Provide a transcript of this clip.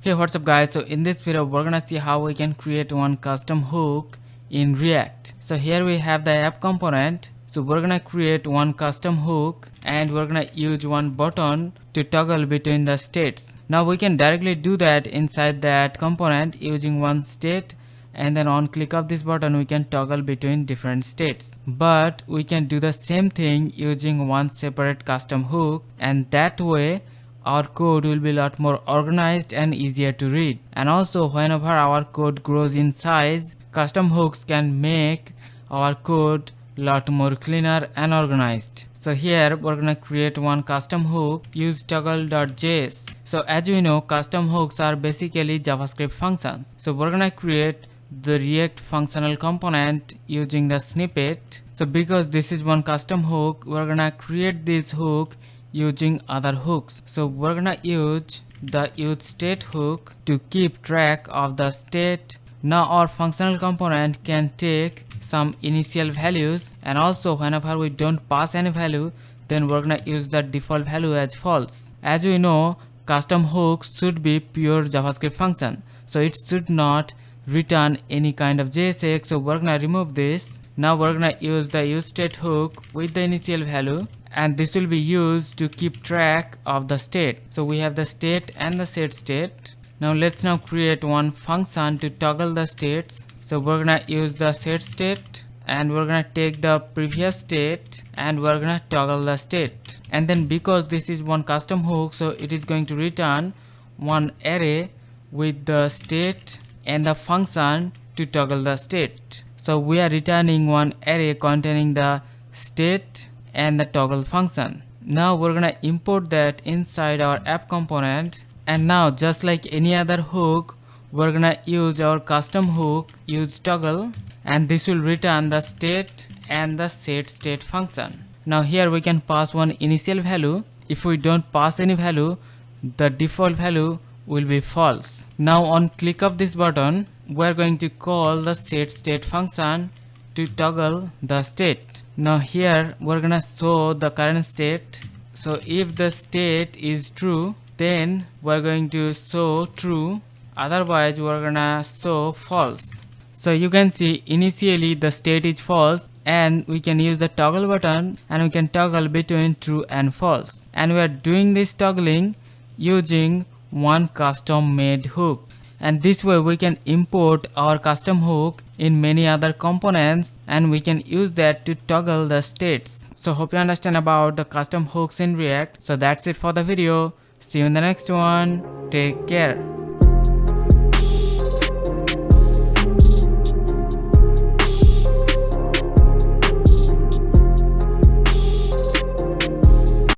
Hey, what's up guys? So in this video we're gonna see how we can create one custom hook in React. So here we have the app component. So we're gonna create one custom hook and we're gonna use one button to toggle between the states. Now we can directly do that inside that component using one state, and then on click of this button we can toggle between different states. But we can do the same thing using one separate custom hook, and that way our code will be a lot more organized and easier to read. And also whenever our code grows in size, custom hooks can make our code a lot more cleaner and organized. So here we're gonna create one custom hook, useToggle.js. So as you know, custom hooks are basically JavaScript functions. So we're gonna create the React functional component using the snippet. So because this is one custom hook, we're gonna create this hook using other hooks. So we're gonna use the useState hook to keep track of the state. Now our functional component can take some initial values, and also whenever we don't pass any value, then we're gonna use the default value as false. As we know, custom hooks should be pure JavaScript function, so it should not return any kind of JSX. So we're gonna remove this. Now we're gonna use the useState hook with the initial value, and this will be used to keep track of the state. So we have the state and the set state. Now let's now create one function to toggle the states. So we're gonna use the set state, and we're gonna take the previous state and we're gonna toggle the state. And then because this is one custom hook, so it is going to return one array with the state and the function to toggle the state. So we are returning one array containing the state and the toggle function. Now we're gonna import that inside our app component, and now just like any other hook, we're gonna use our custom hook useToggle, and this will return the state and the set state function. Now here we can pass one initial value. If we don't pass any value, the default value will be false. Now on click of this button, we're going to call the set state function to toggle the state. Now here we're gonna show the current state. So if the state is true, then we're going to show true, otherwise we're gonna show false. So you can see initially the state is false, and we can use the toggle button and we can toggle between true and false. And we are doing this toggling using one custom made hook, and this way we can import our custom hook in many other components, and we can use that to toggle the states. So hope you understand about the custom hooks in React. So that's it for the video. See you in the next one. Take care.